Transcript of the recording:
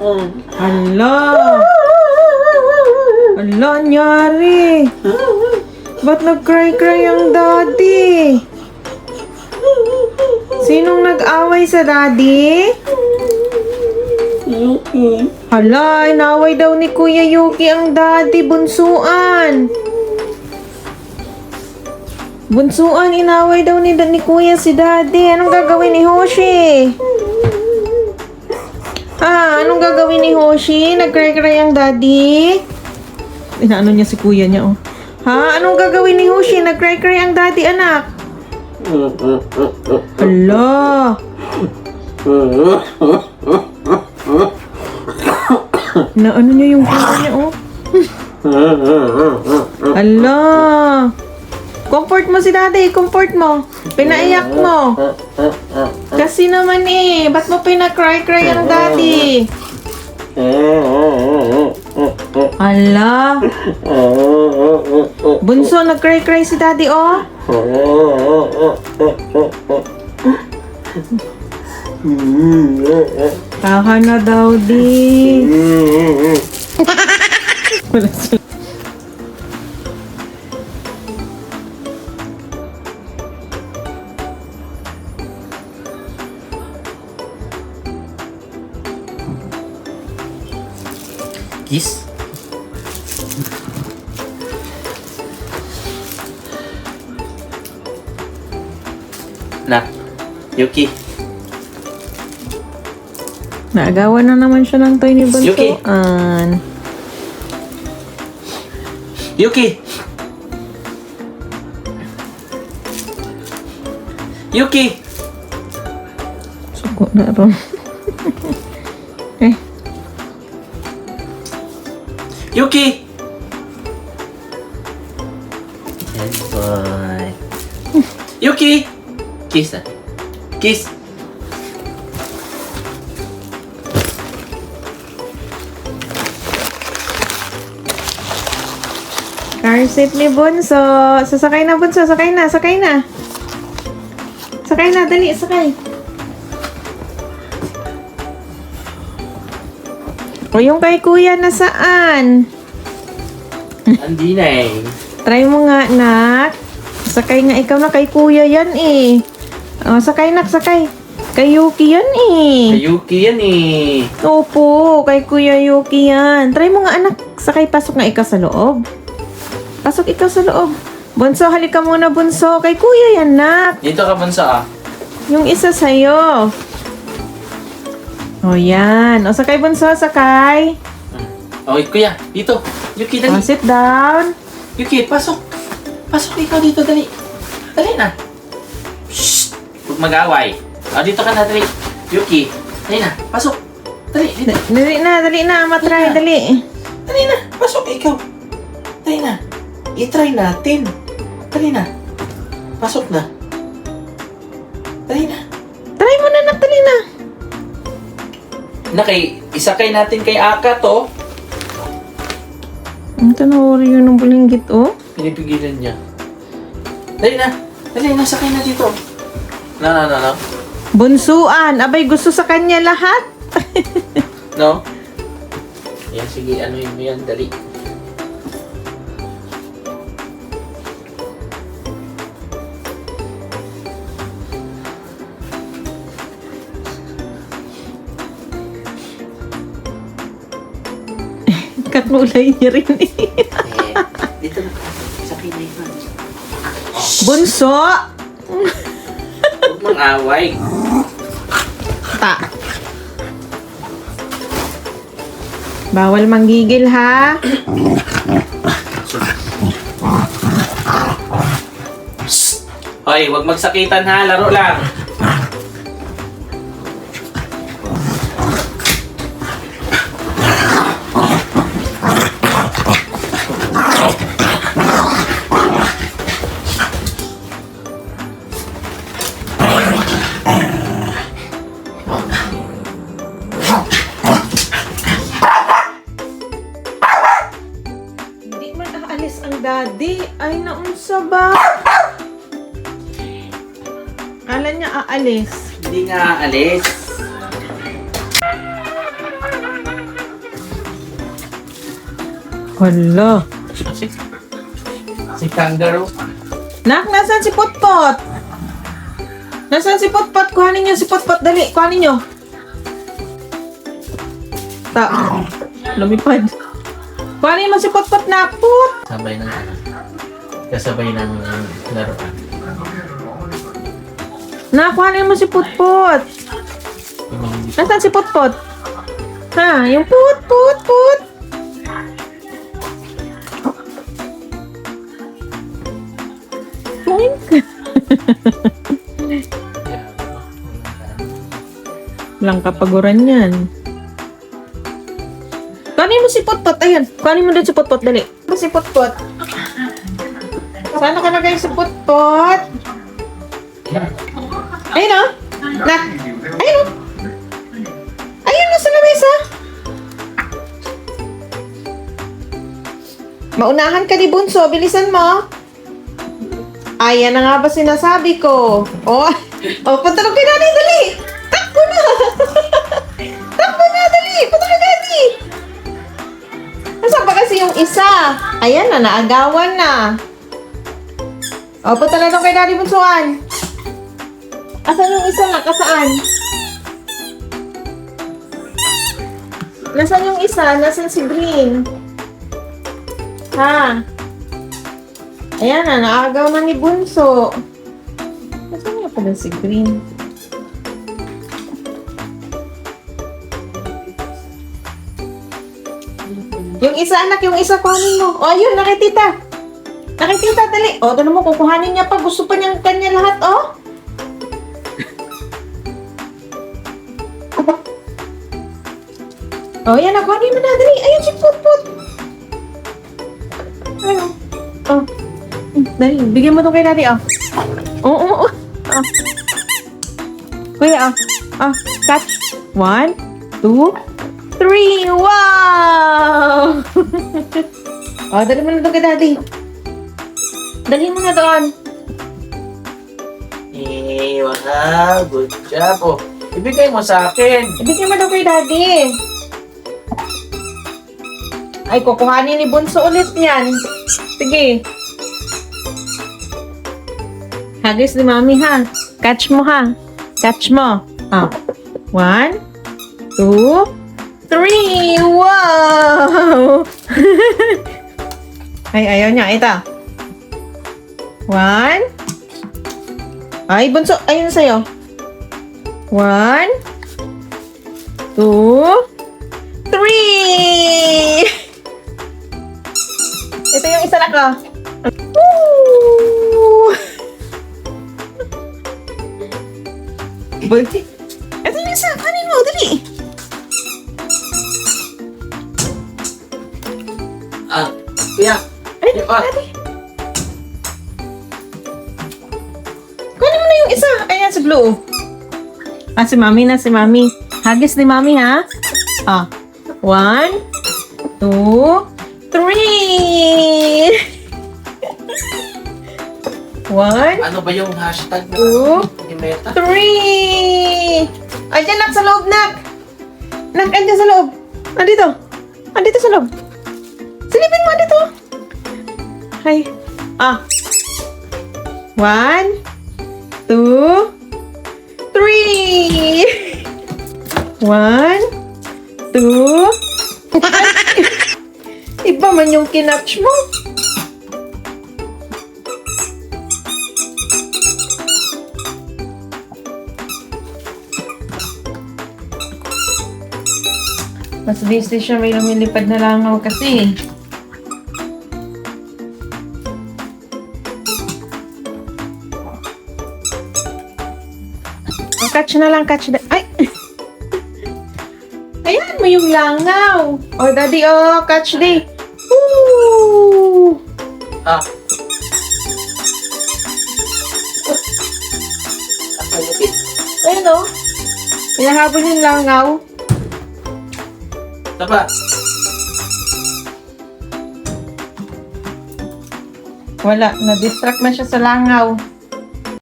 Hala! Hala, anyari? Ba't nag-cry-cry ang daddy? Sinong nag-away sa daddy? Yuki. Hala, inaway daw ni Kuya Yuki ang daddy, bunsuan. Bunsuan, inaway daw ni Kuya si daddy. Anong gagawin ni Hoshi? Anong gagawin ni Hoshi? Nag-cry-cry ang daddy? Inaano niya si kuya niya, oh. Anong gagawin ni Hoshi? Nag-cry-cry ang daddy, anak. Hala. Ano niya yung kuya niya, oh. Hala. Comfort mo si daddy, comfort mo. Pinaiyak mo. Kasi naman ba't mo pinakry-cry ang daddy? Hala. Bunso, nag-cry-cry si daddy, oh. Tahan na daw, di. Wala sila. Kiss? Nak, Yuki. Naagawan na naman siya ng toy ni Yuki. Bunsoan. Yuki! Yuki! Suko na ron. Yuki! Good boy. Yuki! Kiss. Kiss. Car seat ni Bunso. Sasakay na, Bunso. Sakay na, sakay na. Sakay na, dali, sakay. O yung kay kuya nasaan? Andi na eh. Try mo nga, nak. Sakay nga ikaw na kay kuya yan eh. O, sakay nak, sakay. Kay Yuki yan eh. Kay Yuki yan eh. Opo, kay Kuya Yuki yan. Try mo nga anak. Sakay, pasok nga ikaw sa loob. Pasok ikaw sa loob. Bunso, halika muna Bunso. Kay Kuya yan, nak. Dito ka Bunso ah. Yung isa sa'yo. O, yan. O, sakay Bunso, sakay. Okay, kuya. Dito. Yuki, O, dali. sit down. Yuki, pasok. Pasok ikaw dito, dali. Dali na. Shh! Huwag mag-away. Dito ka na, dali. Yuki, dali na. Pasok. Dali, dito. Dali na. Matry, dali. Dali na. Pasok ikaw. Dali na. I-try natin. Dali na. Pasok na. Dali na. Try mo na, nak. Dali na. Isakay natin kay Aka to. Ang tanawari yun ng bulinggit, oh. Pinipigilan niya. Dali na. Dali na, sakay na dito. No. Bunsuan. Abay, gusto sa kanya lahat. No? Yan, sige. Ano yun mo yan? Dali. Kakulay niya rin eh. Dito na. Sakay na yun. Bunso! Huwag mang away. Ta. Bawal manggigil, ha? Hoy, huwag magsakitan ha. Laro lang. Hindi man aalis ang daddy. Ay, naunsa ba? Kala niya aalis. Hindi nga aalis. Hala. Si kangaroo. Nak, nasaan si Putput? Nasaan si Putput? Kuhanin niyo si Putput. Dali, kuhanin niyo. Lumipad. Kuhanin mo si Putput na. Put! Sabay ng kasabay ng laruan. Na, kuhanin mo si Putput. Nasaan si Putput? Ha? Yung Put. Tuwing ka. Walang kapaguran yan. Kuhanin mo si Putput. Ayan. Kuhanin mo din si Putput. Dali. Si Putput. Sana ka na kayo si Putput. Ayun o. Nak. Ayun o. Ayun o sa lamesa. Maunahan ka ni Bunso. Bilisan mo. Ayan na nga ba sinasabi ko. Oh, punta na kay Daddy. Dali. Takbo na. Takbo na. Dali. Punta kay Daddy. Nasaan pa kasi yung isa? Ayan na. Naagawan na. Punta na doon kay Daddy Bunsuan. Asan yung isa? Nakasaan? Nasaan yung isa? Nasaan si Green? Ha? Ayan na, naagaw na ni Bunso. Nasaan nga pala si Green? Yung isa anak, yung isa kuhanin mo. O ayun, nakitita. Nakitita, dali. O, doon mo, kukuhanin niya pa. Gusto pa niyang kanya lahat, o. Oh, yan na. Kuhanin mo na. Dali. Ayun si Putput. Ayun. Oh. Dali. Bigyan mo ito kay Daddy, oh. Oo. Kuya, catch. 1, 2, 3. Wow! Dali mo na ito kay Daddy. Dali mo na doon. Wow. Good job. Oh, ibigay mo sa akin. Ibigyan mo daw kay Daddy. Ay, kukuhanin ni Bunso ulit yan. Sige. Hagis ni Mami, ha? Catch mo, ha? Catch mo. 1, 2, 3. Wow! Ay, ayaw niya. Ito. 1. Ay, Bunso. Ayun sa'yo. 1, 2, 3. Ito yung isa na ko. Woo! Ito yung isa. Kanin mo. Dali. Kuya. Ay, dali. Kunin mo na yung isa. Ayan, si Blue. Si Mami na, si Mami. Hagis ni Mami, ha? 1, 2, 3. 1, Ano ba yung hashtag na 2, Meta? 3. Ayan, nak, sa loob, nak. Nak, andyan sa loob. Andito. Andito sa loob. Silipin mo, andito. Hay. 1, 2, 3. 1, 2. Iba man yung kinatch mo. Mas busy siya, may lumilipad na langaw kasi. Catch na lang, catch na. Ay! Ayan mo yung langaw. Daddy, catch day. Woo! Ayun o. Hinahabol yung langaw. Taba. Wala, na-distract na siya sa langaw.